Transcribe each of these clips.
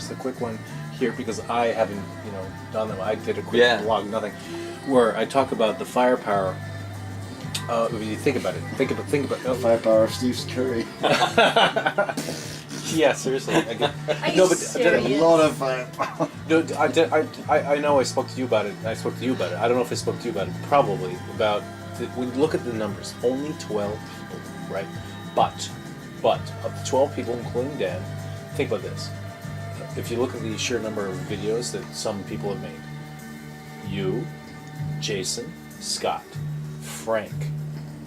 just a quick one here because I haven't, done them. I did a quick blog, nothing, where I talk about the firepower. If you think about it, think about the firepower of Steve Curry. Yeah, seriously. Are you serious? A lot of firepower. No, I know I spoke to you about it. I spoke to you about it. I don't know if I spoke to you about it. Probably about when you look at the numbers, only 12 people, right? But of the 12 people, including Dan, think about this. If you look at the sheer number of videos that some people have made, you, Jason, Scott, Frank,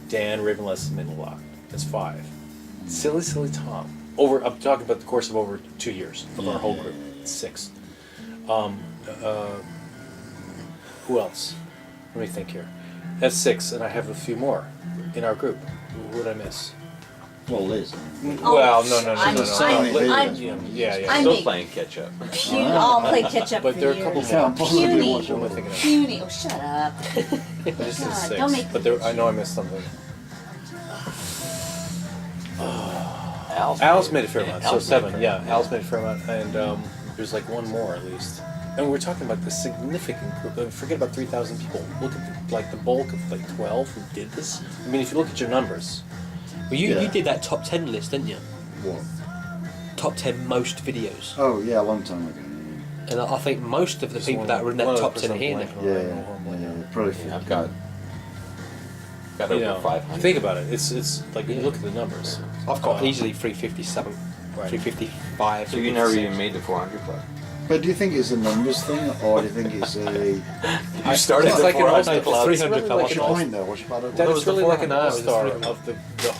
Dan, Ravenless, Midlock. That's 5. Silly Tom. I'm talking about the course of over 2 years of our whole group. 6. Who else? Let me think here. That's 6, and I have a few more in our group. Who would I miss? Well, Liz. Well, no. I'm Still playing catch up. I'll play catch up But for there are a you. couple Yeah, more. I'm possibly Puny. watching What am I thinking of? Puny. Oh, shut up. This is God, 6. don't make- But I know I missed something. Al's made a fair amount, so 7. Yeah, Al's made a fair amount, and there's like one more at least. And we're talking about the significant group. Forget about 3,000 people. Look at the bulk of 12 who did this. I mean, if you look at your numbers. Well, you did that top 10 list, didn't you? What? Top 10 most videos. Oh, yeah, a long time ago. And I think most of the Just people one- that were in that one top other 10 are person here now. blanking. Yeah, probably. Yeah, I've got over 500. Think about it. It's like you look at the numbers. I've got easily 357, Right. 355. So you never even made the 400 club. But do you think it's a numbers thing, or do you think it's a... You started It's the like an 400 all-star club. 300 club. What's your point, though? What's your point? That was is the really like an 400. all-star It was of the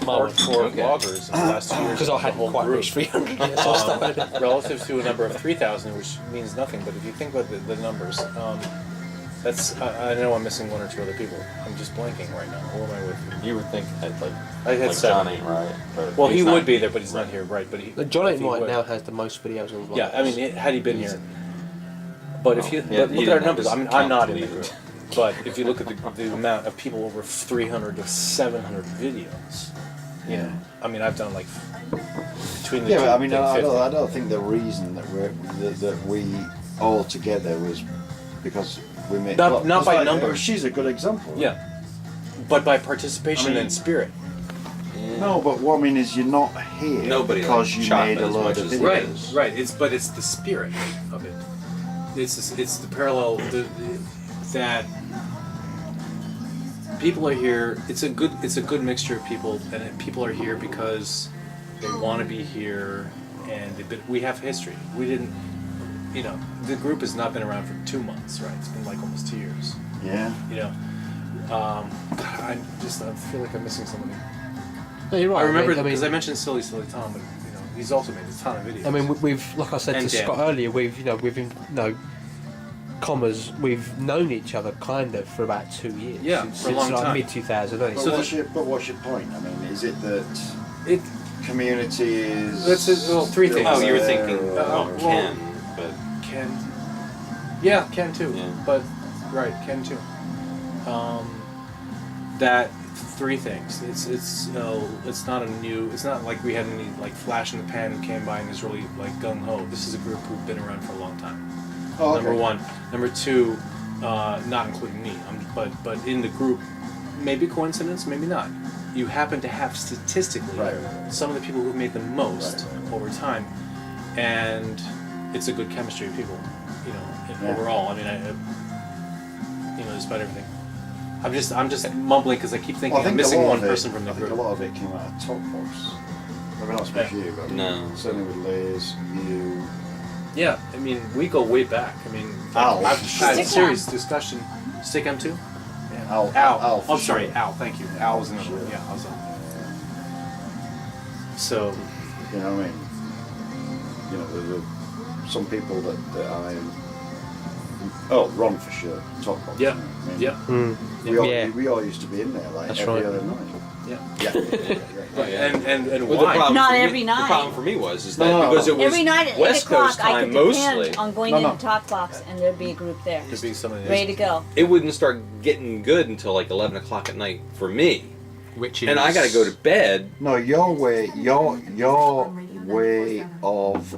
hardcore Okay. bloggers in the last 2 years. Because I hadn't quite reached 300 yet, so I started it. Relative to a number of 3,000, which means nothing. But if you think about the numbers, that's I know I'm missing 1 or 2 other people. I'm just blanking right now. Who am I with? You would think that I had like 7. John ain't right. But Well, he's he not. would be there, but he's not here, right? But John if he Right would- now has the most videos on vlogs. Yeah, I mean, had he been here. But if you Yeah, but he look at our didn't have numbers, his I mean, I'm count not in the deleted. group. But if you look at the amount of people over 300 to 700 videos, I mean, I've done like between the two. Yeah, but I mean, like I 50. don't think the reason that we all together was because we made... Not by number. She's a good example. Yeah, but by participation I mean- and spirit. No, but what I mean is you're not here Nobody because likes you chocolate made a as load much of as videos. Right. It's the spirit of it. It's the parallel that people are here. It's a good mixture of people, and people are here because they want to be here, and we have history. We didn't, the group has not been around for 2 months, right? It's been like almost 2 years. Yeah. God, I feel like I'm missing somebody. No, you're right. I remember I mean, because I mentioned Silly Tom, but he's also made a ton of videos. I mean, we've, like I said And to Dan. Scott earlier, we've we've known each other kind of for about 2 years. Yeah, for a long since like time. mid 2008. But, what's your point? I mean, is it that it. community is... That's it, well, 3 things. Oh, you were there, thinking or- Ken, but Ken. Yeah, Ken too. Yeah. But Ken too. That 3 things. It's not a new. It's not like we had any like flash in the pan who came by and is really like gung ho. This is a group who've been around for a long time. Oh, okay. Number 1. Number 2, not including me. But in the group, maybe coincidence, maybe not. You happen to have statistically Right. some of the people who've made the most Right. over time, and it's a good chemistry of people. Overall. I mean, despite everything. I'm just mumbling because I keep thinking Well, I I'm think a missing lot one of it- person from the I think group. a lot of it came out of Top Box. Maybe not so much you, but No. certainly with Liz, you... Yeah, I mean, we go way back. I mean, Al. I've had Stick serious discussion. Stick M too? Yeah. Al. Al. for Oh, sorry, sure. Al. Thank you. Al was another one. Sure. Yeah, I was on. So, You know what I mean? There's some people that I... Oh, Ron for sure. Top Box. yeah, I mean, yeah, We all used to be in there like That's every right. other night. yeah. Yeah. And Well, the why? problem Not for me- every night. The problem for me was that No. because it was Every night at 8 West Coast o'clock, I time could depend mostly. on going No, into Talk Box, and there'd be a group there, Could be something ready to go. It wouldn't start getting good until like 11 o'clock at night for me, which is, and I got to go to bed. No, your way of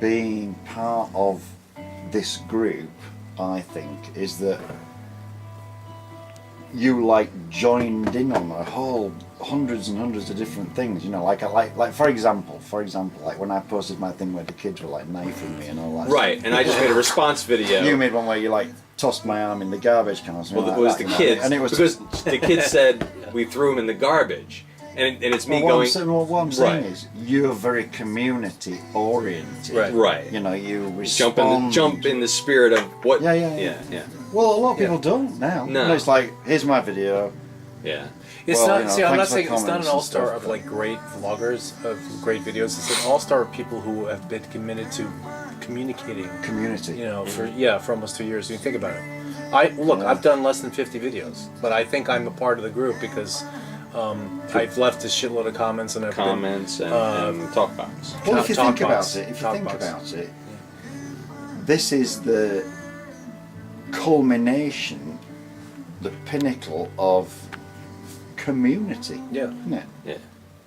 being part of this group, I think, is that you like joined in on a whole hundreds and hundreds of different things. You know, like for example, like when I posted my thing where the kids were like knifing me and all that. Right, stuff. and I just made a response video. You made one where you like tossed my arm in the garbage can or something. Well, like it was that, the you know, kids, and it was because the kids said we threw him in the garbage, and it's me well, going. What I'm saying Right. is, you're very community oriented. Right. You know, you respond. Jump in the spirit of what. Yeah. Well, a lot of people don't now. No. And it's like, here's my video. Yeah. It's Well, not. you know, See, I'm not thanks for saying it's not comments an and all-star stuff, of but- like great vloggers of great videos. It's an all-star of people who have been committed to communicating. Community. You know, for almost 2 years. You think about it. I've done less than 50 videos, but I think I'm a part of the group because I've left a shitload of comments and everything. Comments and talk box. Well, if you Talk think box. about it, Talk box. this is the culmination, the pinnacle of community. Yeah. Isn't it? Yeah.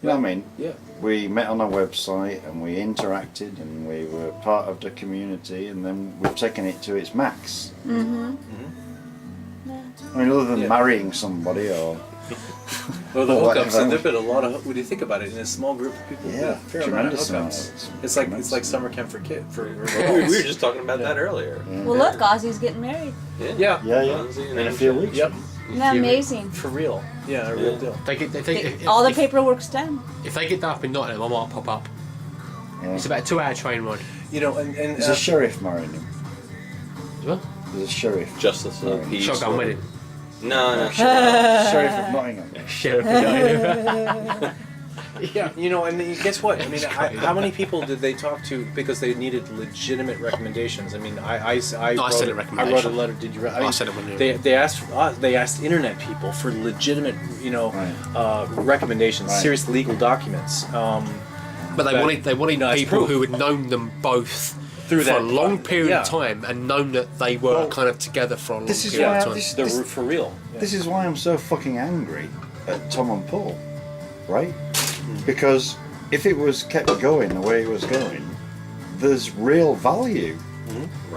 You know what I mean? Yeah. We met on a website and we interacted and we were part of the community, and then we've taken it to its max. Mm-hmm. I mean, other than Yeah. marrying somebody or Well, the Or hookups, whatever. and there've been a lot of. When you think about it, in a small group of people, Yeah, a fair amount of tremendous hookups. amounts. It's like summer camp for kids. For We were just talking about that earlier. Well, look, Ozzy's getting married. yeah. in a few weeks. Yep. Isn't that amazing? For real. Yeah, a real deal. All the paperwork's done. If they get that up in Nottingham, I might pop up. Yeah. It's about a 2-hour train ride. You know, and There's a sheriff marrying him. What? There's a sheriff. Justice of the peace. Shotgun wedding. No. Sheriff of Nottingham. Sheriff of Nottingham. yeah, you know, and guess what? I mean, how many people did they talk to because they needed legitimate recommendations? I mean, I No, I wrote sent a I recommendation. wrote a letter. Did you? I mean, sent it when you- they asked internet people for legitimate, you know, recommendations, Right. serious legal documents. But they wanted No, it's people proof. who had known them both Through for that- a long period yeah. of time and known that they were Well, kind of together for a long this is period why of time. They're for real. Yeah. This is why I'm so fucking angry at Tom and Paul, right? Because if it was kept going the way it was going, there's real value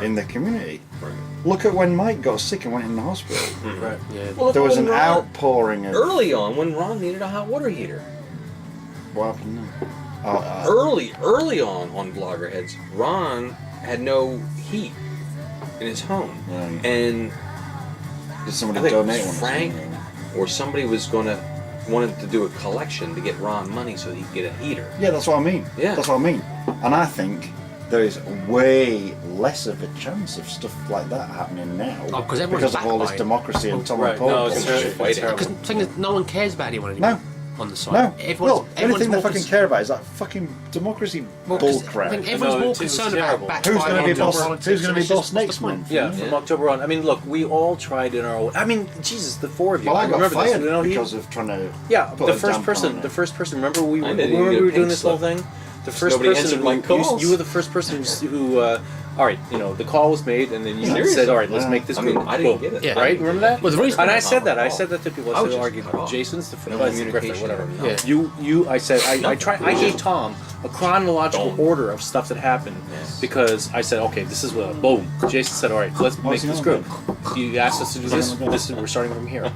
in the community. Right. Look at when Mike got sick and went in the hospital. Right. Yeah. Well, There was when an Ron- outpouring of Early on, when Ron needed a hot water heater. what happened then? Early on Vloggerheads, Ron had no heat in his home, Right. and Did I somebody think it donate was one? or Frank something? or somebody wanted to do a collection to get Ron money so he could get a heater. Yeah, that's what I mean. Yeah. That's what I mean. And I think there is way less of a chance of stuff like that happening now Oh, 'cause everyone's because of all this backbiting. democracy and Tom Right. and Paul. No, it's bullshit. terrible. It's Fighting. terrible. Because the thing is, no one cares about anyone anymore No. on the site. No, Everyone's, well, the only everyone's thing they more fucking cons- care about is that fucking democracy well, 'cause bullcrap. I think everyone's No, more it was concerned terrible. about Who's going to be backbiting boss? and politics, Who's going and to be it's just, boss what's next the point? month? Yeah, from October on. I mean, look, we all tried in our own. I mean, Jesus, the four of you. Well, I got remember fired this. You know, because of trying to. yeah, put the a first damper person. on The it. first person. Remember we were. I didn't Remember even we get were doing pink this whole slip. thing. The first Nobody person. answered my you calls. were the first person who. All right, you know, the call was made, and then you Seriously? said, "All right, let's Yeah. make this I mean, group." I didn't Boom. get it. Yeah. Right? Remember that? Well, the reason- and I said that. I Oh. said that to people. I I was said, just "Argue, cut off. Jason's the No vice communication Griffin, whatever." or nothing. Yeah. I said, I gave Tom a chronological order of stuff that happened because I said, okay, this is what. Boom. Jason said, all right, let's make he this on group. You asked us to do this. We're starting from here.